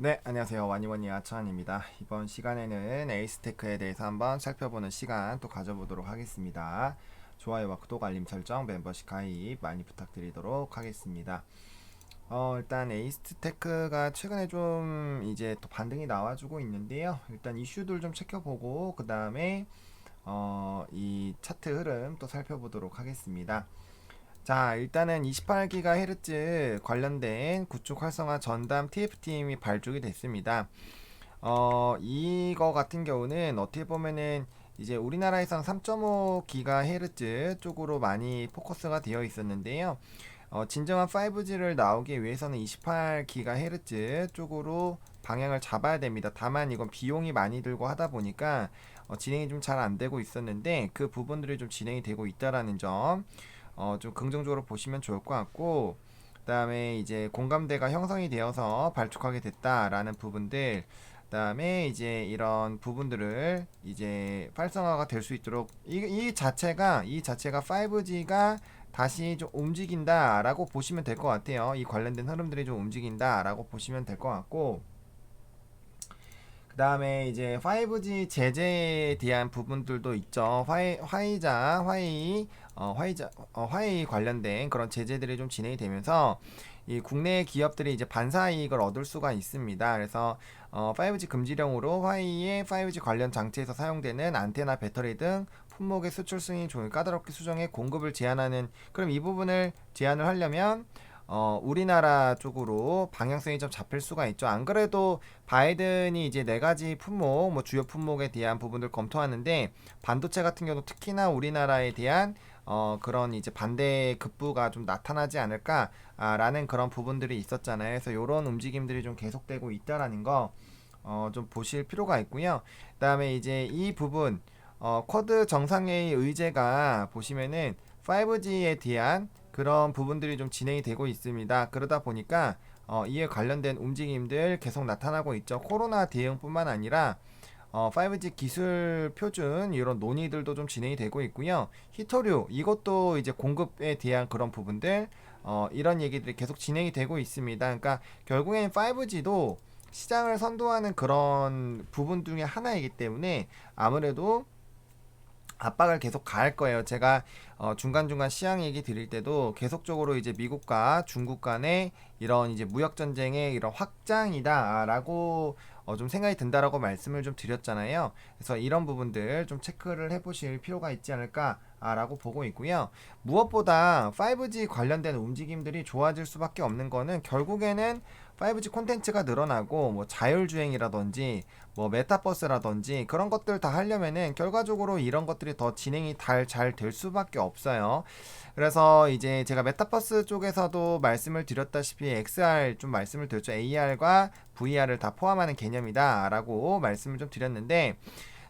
네, 안녕하세요. 와니와니 아차한입니다. 이번 시간에는 에이스테크에 대해서 한번 살펴보는 시간 또 가져보도록 하겠습니다. 좋아요와 구독, 알림 설정, 멤버십 가입 많이 부탁드리도록 하겠습니다. 일단 에이스테크가 최근에 좀 이제 또 반등이 나와주고 있는데요. 일단 이슈들 좀 체크보고 그 다음에 이 차트 흐름 또 살펴보도록 하겠습니다. 자, 일단은 28GHz 관련된 구축 활성화 전담 TF팀이 발족이 됐습니다. 이거 같은 경우는 어떻게 보면은 이제 우리나라에선 3.5GHz 쪽으로 많이 포커스가 되어 있었는데요. 진정한 5G를 나오기 위해서는 28GHz 쪽으로 방향을 잡아야 됩니다. 다만 이건 비용이 많이 들고 하다 보니까 진행이 좀 잘 안 되고 있었는데 그 부분들이 좀 진행이 되고 있다라는 점 좀 긍정적으로 보시면 좋을 것 같고, 그 다음에 이제 공감대가 형성이 되어서 발족하게 됐다라는 부분들, 그 다음에 이제 이런 부분들을 이제 활성화가 될 수 있도록 이 자체가 5G가 다시 좀 움직인다라고 보시면 될 것 같아요. 이 관련된 흐름들이 좀 움직인다라고 보시면 될 것 같고, 그 다음에 이제 5G 제재에 대한 부분들도 있죠. 화웨이 관련된 그런 제재들이 좀 진행이 되면서 이 국내 기업들이 이제 반사 이익을 얻을 수가 있습니다. 그래서 5G 금지령으로 화웨이의 5G 관련 장치에서 사용되는 안테나, 배터리 등 품목의 수출 승인 종을 까다롭게 수정해 공급을 제한하는, 그럼 이 부분을 제한을 하려면 우리나라 쪽으로 방향성이 좀 잡힐 수가 있죠. 안 그래도 바이든이 이제 네 가지 품목, 뭐 주요 품목에 대한 부분들 검토하는데 반도체 같은 경우도 특히나 우리나라에 대한 그런 이제 반대 급부가 좀 나타나지 않을까라는 그런 부분들이 있었잖아요. 그래서 이런 움직임들이 좀 계속되고 있다라는 거 좀 보실 필요가 있고요. 그다음에 이제 이 부분 쿼드 정상회의 의제가 보시면은 5G에 대한 그런 부분들이 좀 진행이 되고 있습니다. 그러다 보니까 이에 관련된 움직임들 계속 나타나고 있죠. 코로나 대응뿐만 아니라 5G 기술 표준 이런 논의들도 좀 진행이 되고 있고요. 히토류 이것도 이제 공급에 대한 그런 부분들 이런 얘기들이 계속 진행이 되고 있습니다. 그러니까 결국엔 5G도 시장을 선도하는 그런 부분 중에 하나이기 때문에 아무래도 압박을 계속 가할 거예요. 제가 중간중간 시황 얘기 드릴 때도 계속적으로 이제 미국과 중국 간의 이런 이제 무역 전쟁의 이런 확장이다라고 좀 생각이 든다라고 말씀을 좀 드렸잖아요. 그래서 이런 부분들 좀 체크를 해보실 필요가 있지 않을까라고 보고 있고요. 무엇보다 5G 관련된 움직임들이 좋아질 수밖에 없는 거는 결국에는 5G 콘텐츠가 늘어나고 뭐 자율주행이라든지 뭐 메타버스라든지 그런 것들 다 하려면은 결과적으로 이런 것들이 더 진행이 잘 될 수밖에 없어요. 그래서 이제 제가 메타버스 쪽에서도 말씀을 드렸다시피 XR 좀 말씀을 드렸죠. AR과 VR을 다 포함하는 개념이다라고 말씀을 좀 드렸는데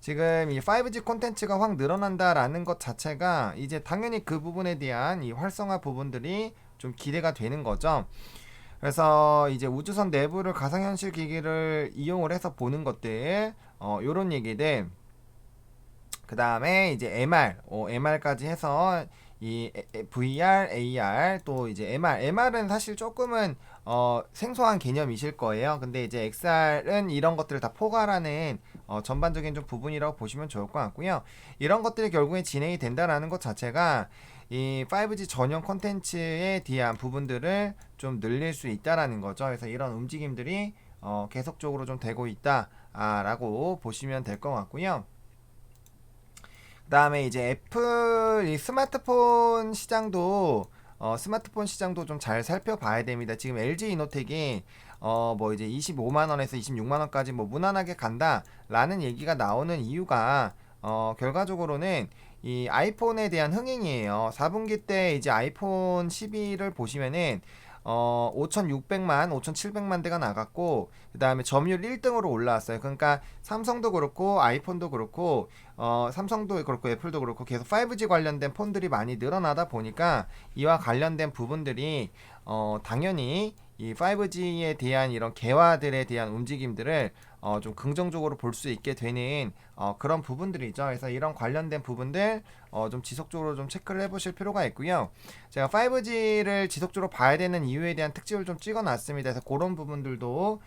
지금 이 5G 콘텐츠가 확 늘어난다라는 것 자체가 이제 당연히 그 부분에 대한 이 활성화 부분들이 좀 기대가 되는 거죠. 그래서 이제 우주선 내부를 가상현실 기기를 이용을 해서 보는 것들, 요런 얘기들, 그 다음에 이제 MR까지 해서 이 VR, AR 또 이제 MR은 사실 조금은 생소한 개념이실 거예요. 근데 이제 XR은 이런 것들을 다 포괄하는 전반적인 좀 부분이라고 보시면 좋을 것 같고요. 이런 것들이 결국에 진행이 된다라는 것 자체가 이 5G 전용 콘텐츠에 대한 부분들을 좀 늘릴 수 있다라는 거죠. 그래서 이런 움직임들이 계속적으로 좀 되고 있다라고 보시면 될 것 같고요. 그 다음에 이제 애플 이 스마트폰 시장도 좀 잘 살펴봐야 됩니다. 지금 LG 이노텍이 뭐 이제 25만 원에서 26만 원까지 뭐 무난하게 간다라는 얘기가 나오는 이유가 결과적으로는 이 아이폰에 대한 흥행이에요. 4분기 때 이제 아이폰 12를 보시면은 5,600만, 5,700만 대가 나갔고 그 다음에 점유율 1등으로 올라왔어요. 그러니까 삼성도 그렇고 아이폰도 그렇고 삼성도 그렇고 애플도 그렇고 계속 5G 관련된 폰들이 많이 늘어나다 보니까 이와 관련된 부분들이 당연히 이 5G에 대한 이런 개화들에 대한 움직임들을 좀 긍정적으로 볼 수 있게 되는 그런 부분들이죠. 그래서 이런 관련된 부분들 좀 지속적으로 좀 체크를 해보실 필요가 있고요. 제가 5G를 지속적으로 봐야 되는 이유에 대한 특집을 좀 찍어놨습니다. 그래서 그런 부분들도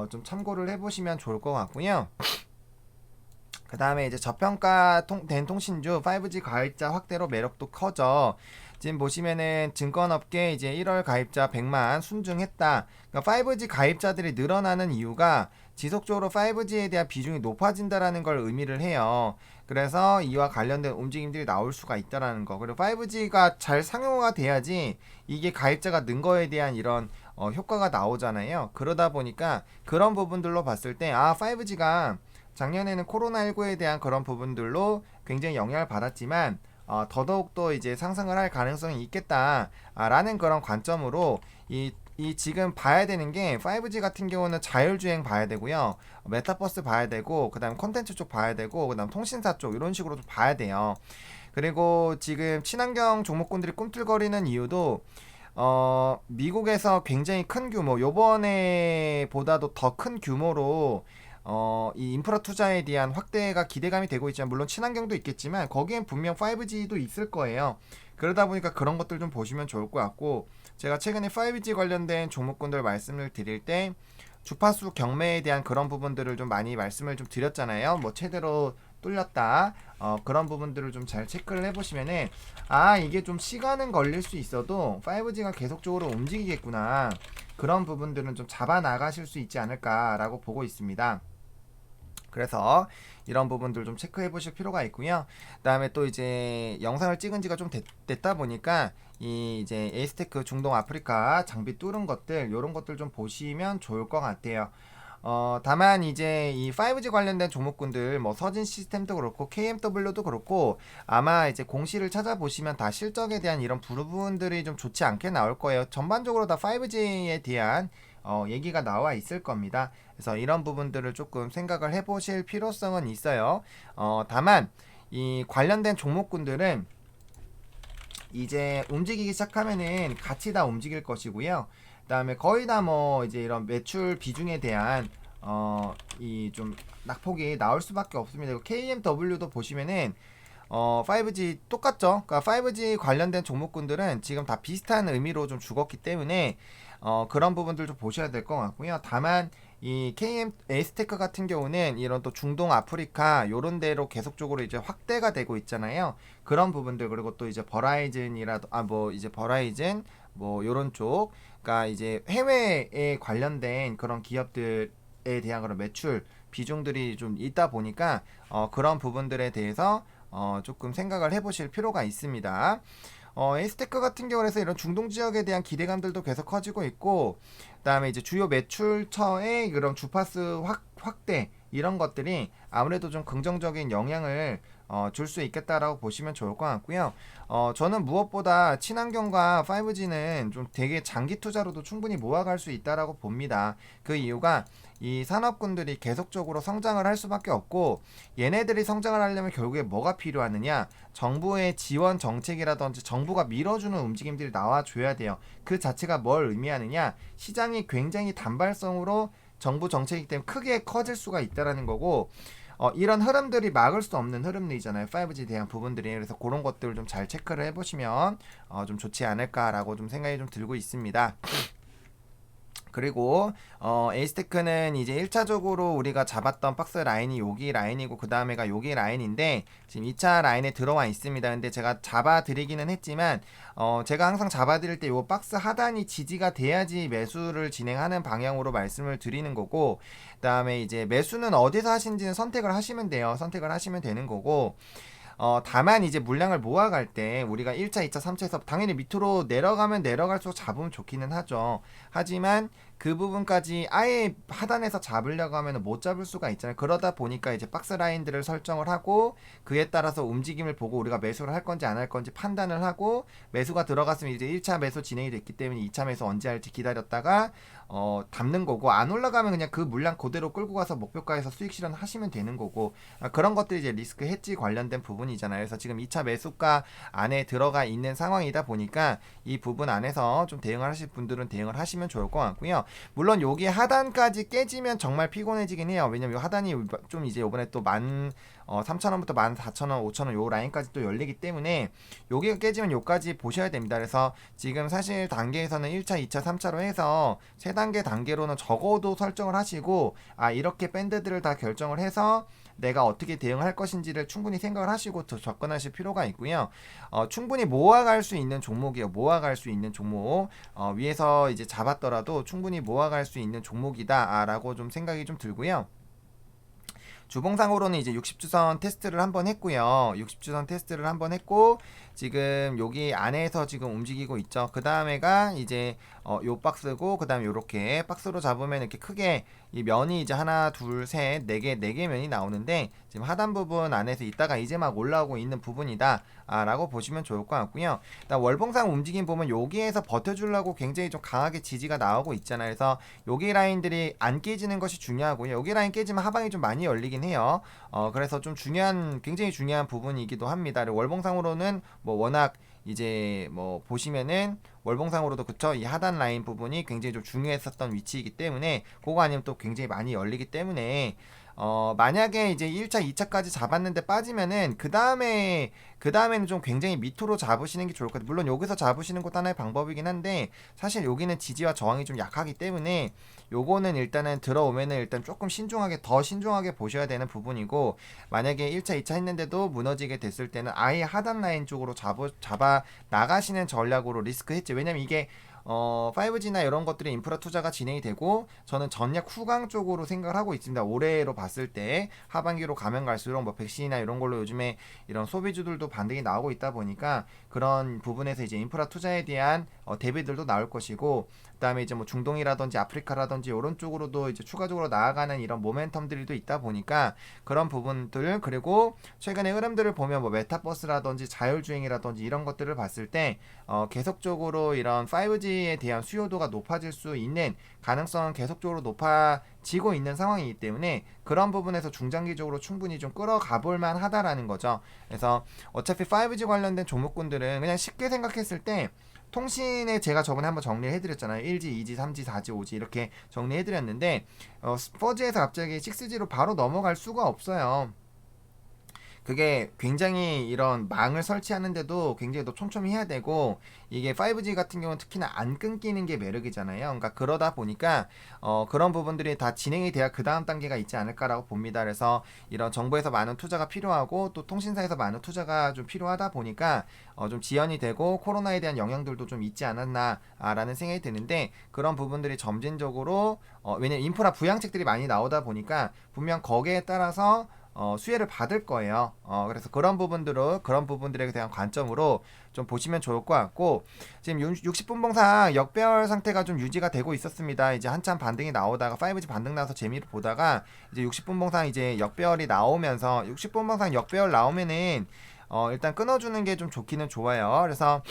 좀 참고를 해보시면 좋을 것 같고요. 그 다음에 이제 저평가된 통신주 5G 가입자 확대로 매력도 커져. 지금 보시면은 증권업계 이제 1월 가입자 100만 순증했다. 그러니까 5G 가입자들이 늘어나는 이유가 지속적으로 5G에 대한 비중이 높아진다라는 걸 의미를 해요. 그래서 이와 관련된 움직임들이 나올 수가 있다라는 거. 그리고 5G가 잘 상용화가 돼야지 이게 가입자가 는 거에 대한 이런 효과가 나오잖아요. 그러다 보니까 그런 부분들로 봤을 때 5G가 작년에는 코로나19에 대한 그런 부분들로 굉장히 영향을 받았지만 더더욱더 이제 상승을 할 가능성이 있겠다라는 그런 관점으로 이 지금 봐야 되는 게 5G 같은 경우는 자율주행 봐야 되고요. 메타버스 봐야 되고 그다음 콘텐츠 쪽 봐야 되고 그다음 통신사 쪽 이런 식으로 좀 봐야 돼요. 그리고 지금 친환경 종목군들이 꿈틀거리는 이유도 미국에서 굉장히 큰 규모 요번에 보다도 더 큰 규모로 이 인프라 투자에 대한 확대가 기대감이 되고 있지만 물론 친환경도 있겠지만 거기엔 분명 5G도 있을 거예요. 그러다 보니까 그런 것들 좀 보시면 좋을 것 같고 제가 최근에 5G 관련된 종목군들 말씀을 드릴 때 주파수 경매에 대한 그런 부분들을 좀 많이 말씀을 좀 드렸잖아요. 뭐 최대로 뚫렸다 그런 부분들을 좀 잘 체크를 해보시면은 이게 좀 시간은 걸릴 수 있어도 5G가 계속적으로 움직이겠구나 그런 부분들은 좀 잡아 나가실 수 있지 않을까라고 보고 있습니다. 그래서 이런 부분들 좀 체크해 보실 필요가 있고요. 그다음에 또 이제 영상을 찍은 지가 좀 됐다 보니까 이 이제 에이스테크 중동 아프리카 장비 뚫은 것들 요런 것들 좀 보시면 좋을 것 같아요. 다만 이제 이 5G 관련된 종목군들 뭐 서진 시스템도 그렇고 KMW도 그렇고 아마 이제 공시를 찾아보시면 다 실적에 대한 이런 부분들이 좀 좋지 않게 나올 거예요. 전반적으로 다 5G에 대한 얘기가 나와 있을 겁니다. 그래서 이런 부분들을 조금 생각을 해보실 필요성은 있어요. 다만 이 관련된 종목군들은 이제 움직이기 시작하면은 같이 다 움직일 것이고요. 그다음에 거의 다 뭐 이제 이런 매출 비중에 대한 이 좀 낙폭이 나올 수밖에 없습니다. KMW도 보시면은 5G 똑같죠. 그러니까 5G 관련된 종목군들은 지금 다 비슷한 의미로 좀 죽었기 때문에 그런 부분들 좀 보셔야 될 것 같고요. 다만 이 KM 에이스테크 같은 경우는 이런 또 중동 아프리카 요런 데로 계속적으로 이제 확대가 되고 있잖아요. 그런 부분들 그리고 또 이제 버라이즌이라도 뭐 이제 버라이즌 뭐 요런 쪽 그러니까 이제 해외에 관련된 그런 기업들에 대한 그런 매출 비중들이 좀 있다 보니까 그런 부분들에 대해서 조금 생각을 해보실 필요가 있습니다. 에이스테크 같은 경우에서 이런 중동 지역에 대한 기대감들도 계속 커지고 있고 그다음에 이제 주요 매출처의 그런 주파수 확대 이런 것들이 아무래도 좀 긍정적인 영향을 줄 수 있겠다라고 보시면 좋을 것 같고요. 저는 무엇보다 친환경과 5G는 좀 되게 장기 투자로도 충분히 모아갈 수 있다라고 봅니다. 그 이유가 이 산업군들이 계속적으로 성장을 할 수밖에 없고 얘네들이 성장을 하려면 결국에 뭐가 필요하느냐 정부의 지원 정책이라든지 정부가 밀어주는 움직임들이 나와줘야 돼요. 그 자체가 뭘 의미하느냐 시장이 굉장히 단발성으로 정부 정책이기 때문에 크게 커질 수가 있다라는 거고 이런 흐름들이 막을 수 없는 흐름들이잖아요. 5G에 대한 부분들이. 그래서 그런 것들을 좀 잘 체크를 해보시면 좀 좋지 않을까라고 좀 생각이 좀 들고 있습니다. 그리고 에이스테크는 이제 1차적으로 우리가 잡았던 박스 라인이 여기 라인이고 그 다음에가 여기 라인인데 지금 2차 라인에 들어와 있습니다. 근데 제가 잡아드리기는 했지만 제가 항상 잡아드릴 때 요 박스 하단이 지지가 돼야지 매수를 진행하는 방향으로 말씀을 드리는 거고 그 다음에 이제 매수는 어디서 하신지는 선택을 하시면 돼요. 선택을 하시면 되는 거고 다만 이제 물량을 모아갈 때 우리가 1차, 2차, 3차에서 당연히 밑으로 내려가면 내려갈수록 잡으면 좋기는 하죠. 하지만 그 부분까지 아예 하단에서 잡으려고 하면 못 잡을 수가 있잖아요. 그러다 보니까 이제 박스 라인들을 설정을 하고 그에 따라서 움직임을 보고 우리가 매수를 할 건지 안 할 건지 판단을 하고 매수가 들어갔으면 이제 1차 매수 진행이 됐기 때문에 2차 매수 언제 할지 기다렸다가 담는 거고, 안 올라가면 그냥 그 물량 그대로 끌고 가서 목표가에서 수익 실현하시면 되는 거고, 그런 것들이 이제 리스크 해지 관련된 부분이잖아요. 그래서 지금 2차 매수가 안에 들어가 있는 상황이다 보니까 이 부분 안에서 좀 대응을 하실 분들은 대응을 하시면 좋을 것 같고요. 물론 여기 하단까지 깨지면 정말 피곤해지긴 해요. 왜냐면 이 하단이 좀 이제 요번에 또 3,000원부터 14,000원, 5,000원 요 라인까지 또 열리기 때문에 여기가 깨지면 요까지 보셔야 됩니다. 그래서 지금 사실 단계에서는 1차, 2차, 3차로 해서 3단계 단계로는 적어도 설정을 하시고, 이렇게 밴드들을 다 결정을 해서 내가 어떻게 대응할 것인지를 충분히 생각을 하시고 접근하실 필요가 있고요. 충분히 모아갈 수 있는 종목이에요. 모아갈 수 있는 종목. 위에서 이제 잡았더라도 충분히 모아갈 수 있는 종목이다라고 좀 생각이 좀 들고요. 주봉상으로는 이제 60주선 테스트를 한번 했고요. 60주선 테스트를 한번 했고, 지금 여기 안에서 지금 움직이고 있죠. 그 다음에가 이제 요 박스고, 그 다음에 요렇게 박스로 잡으면 이렇게 크게 이 면이 이제 하나, 둘, 셋, 네 개 면이 나오는데, 지금 하단 부분 안에서 있다가 이제 막 올라오고 있는 부분이다 라고 보시면 좋을 것 같고요. 일단 월봉상 움직임 보면 여기에서 버텨주려고 굉장히 좀 강하게 지지가 나오고 있잖아요. 그래서 여기 라인들이 안 깨지는 것이 중요하고요. 여기 라인 깨지면 하방이 좀 많이 열리긴 해요. 그래서 좀 굉장히 중요한 부분이기도 합니다. 월봉상으로는 뭐 워낙 이제 뭐 보시면은 월봉상으로도 그쵸, 이 하단 라인 부분이 굉장히 좀 중요했었던 위치이기 때문에, 그거 아니면 또 굉장히 많이 열리기 때문에, 만약에 이제 1차, 2차까지 잡았는데 빠지면은 그 다음에는 좀 굉장히 밑으로 잡으시는 게 좋을 것 같아요. 물론 여기서 잡으시는 것도 하나의 방법이긴 한데, 사실 여기는 지지와 저항이 좀 약하기 때문에 요거는 일단은 들어오면은 일단 조금 더 신중하게 보셔야 되는 부분이고, 만약에 1차, 2차 했는데도 무너지게 됐을 때는 아예 하단 라인 쪽으로 잡아 나가시는 전략으로 리스크 했지. 왜냐면 이게 5G나 이런 것들이 인프라 투자가 진행이 되고, 저는 전략 후강 쪽으로 생각을 하고 있습니다. 올해로 봤을 때 하반기로 가면 갈수록 뭐 백신이나 이런 걸로 요즘에 이런 소비주들도 반등이 나오고 있다 보니까, 그런 부분에서 이제 인프라 투자에 대한 대비들도 나올 것이고, 그다음에 이제 뭐 중동이라든지 아프리카라든지 이런 쪽으로도 이제 추가적으로 나아가는 이런 모멘텀들도 있다 보니까, 그런 부분들, 그리고 최근의 흐름들을 보면 뭐 메타버스라든지 자율주행이라든지 이런 것들을 봤을 때 계속적으로 이런 5G에 대한 수요도가 높아질 수 있는 가능성은 계속적으로 높아지고 있는 상황이기 때문에, 그런 부분에서 중장기적으로 충분히 좀 끌어가 볼만 하다라는 거죠. 그래서 어차피 5G 관련된 종목군들은 그냥 쉽게 생각했을 때, 통신에 제가 저번에 한번 정리를 해드렸잖아요. 1G, 2G, 3G, 4G, 5G 이렇게 정리해드렸는데, 4G에서 갑자기 6G로 바로 넘어갈 수가 없어요. 그게 굉장히 이런 망을 설치하는데도 굉장히 더 촘촘히 해야 되고, 이게 5G 같은 경우는 특히나 안 끊기는 게 매력이잖아요. 그러니까 그러다 보니까 그런 부분들이 다 진행이 돼야 그 다음 단계가 있지 않을까라고 봅니다. 그래서 이런 정부에서 많은 투자가 필요하고, 또 통신사에서 많은 투자가 좀 필요하다 보니까 좀 지연이 되고, 코로나에 대한 영향들도 좀 있지 않았나라는 생각이 드는데, 그런 부분들이 점진적으로 왜냐면 인프라 부양책들이 많이 나오다 보니까 분명 거기에 따라서 수혜를 받을 거예요. 그래서 그런 부분들에 대한 관점으로 좀 보시면 좋을 것 같고, 지금 60분봉상 역배열 상태가 좀 유지가 되고 있었습니다. 이제 한참 반등이 나오다가 5G 반등 나서 재미를 보다가, 이제 60분봉상 이제 역배열이 나오면서, 60분봉상 역배열 나오면은 일단 끊어주는 게 좀 좋기는 좋아요. 그래서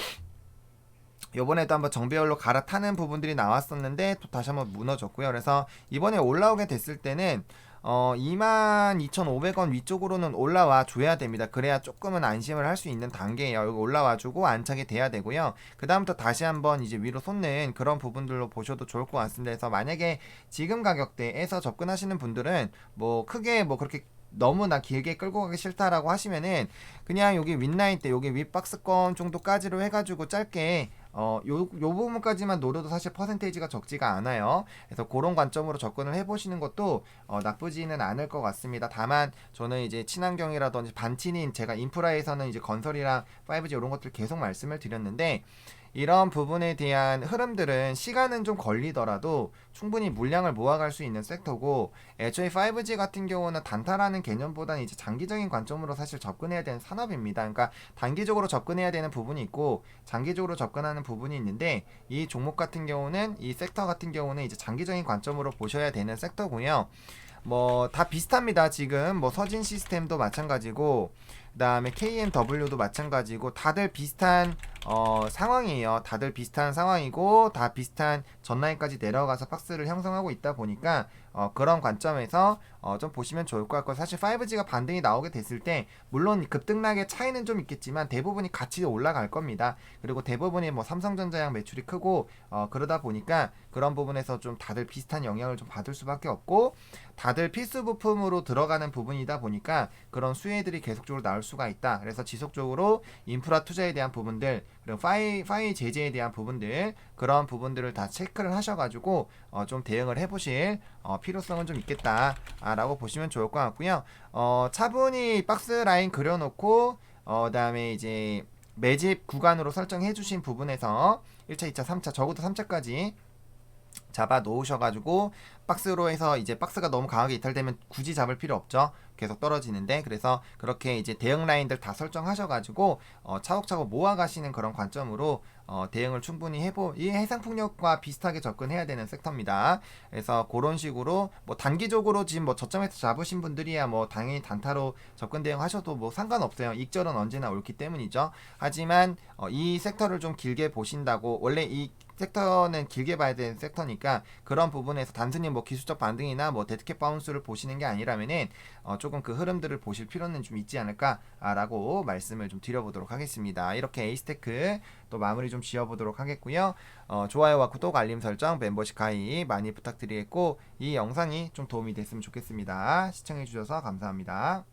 요번에도 한번 정배열로 갈아타는 부분들이 나왔었는데 또 다시 한번 무너졌고요. 그래서 이번에 올라오게 됐을 때는 22,500원 위쪽으로는 올라와 줘야 됩니다. 그래야 조금은 안심을 할 수 있는 단계예요. 여기 올라와 주고 안착이 돼야 되고요. 그 다음부터 다시 한번 이제 위로 솟는 그런 부분들로 보셔도 좋을 것 같습니다. 그래서 만약에 지금 가격대에서 접근하시는 분들은 뭐 크게 뭐 그렇게 너무나 길게 끌고 가기 싫다라고 하시면은, 그냥 여기 윗라인 때 여기 윗박스권 정도까지로 해가지고 짧게 요 부분까지만 노려도 사실 퍼센테이지가 적지가 않아요. 그래서 그런 관점으로 접근을 해보시는 것도 나쁘지는 않을 것 같습니다. 다만 저는 이제 친환경이라든지 반친인, 제가 인프라에서는 이제 건설이랑 5G 이런 것들 계속 말씀을 드렸는데, 이런 부분에 대한 흐름들은 시간은 좀 걸리더라도 충분히 물량을 모아갈 수 있는 섹터고, 애초에 5G 같은 경우는 단타라는 개념보다는 이제 장기적인 관점으로 사실 접근해야 되는 산업입니다. 그러니까 단기적으로 접근해야 되는 부분이 있고 장기적으로 접근하는 부분이 있는데, 이 종목 같은 경우는, 이 섹터 같은 경우는 이제 장기적인 관점으로 보셔야 되는 섹터고요. 뭐 다 비슷합니다. 지금 뭐 서진 시스템도 마찬가지고, 그다음에 KMW도 마찬가지고 다들 비슷한 상황이에요. 다들 비슷한 상황이고 다 비슷한 전라인까지 내려가서 박스를 형성하고 있다 보니까 그런 관점에서 좀 보시면 좋을 것 같고, 사실 5G가 반등이 나오게 됐을 때 물론 급등락의 차이는 좀 있겠지만 대부분이 같이 올라갈 겁니다. 그리고 대부분이 뭐 삼성전자양 매출이 크고 그러다 보니까 그런 부분에서 좀 다들 비슷한 영향을 좀 받을 수밖에 없고, 다들 필수 부품으로 들어가는 부분이다 보니까 그런 수혜들이 계속적으로 나올 수가 있다. 그래서 지속적으로 인프라 투자에 대한 부분들, 그리고 파이 제재에 대한 부분들, 그런 부분들을 다 체크를 하셔가지고 좀 대응을 해보실 필요성은 좀 있겠다라고 보시면 좋을 것 같고요. 차분히 박스 라인 그려놓고 그다음에 이제 매집 구간으로 설정해 주신 부분에서 1차, 2차, 3차, 적어도 3차까지 잡아 놓으셔가지고 박스로 해서 이제 박스가 너무 강하게 이탈되면 굳이 잡을 필요 없죠. 계속 떨어지는데. 그래서 그렇게 이제 대응 라인들 다 설정하셔가지고 차곡차곡 모아가시는 그런 관점으로 대응을 충분히 이 해상풍력과 비슷하게 접근해야 되는 섹터입니다. 그래서 그런 식으로 뭐 단기적으로 지금 뭐 저점에서 잡으신 분들이야 뭐 당연히 단타로 접근 대응하셔도 뭐 상관없어요. 익절은 언제나 옳기 때문이죠. 하지만 이 섹터를 좀 길게 보신다고, 원래 이 섹터는 길게 봐야 되는 섹터니까 그런 부분에서 단순히 뭐 기술적 반등이나 뭐 데드캣 바운스를 보시는 게 아니라면은 조금 그 흐름들을 보실 필요는 좀 있지 않을까라고 말씀을 좀 드려보도록 하겠습니다. 이렇게 에이스테크 또 마무리 좀 지어보도록 하겠고요. 좋아요와 구독, 알림 설정, 멤버십 가입 많이 부탁드리겠고, 이 영상이 좀 도움이 됐으면 좋겠습니다. 시청해주셔서 감사합니다.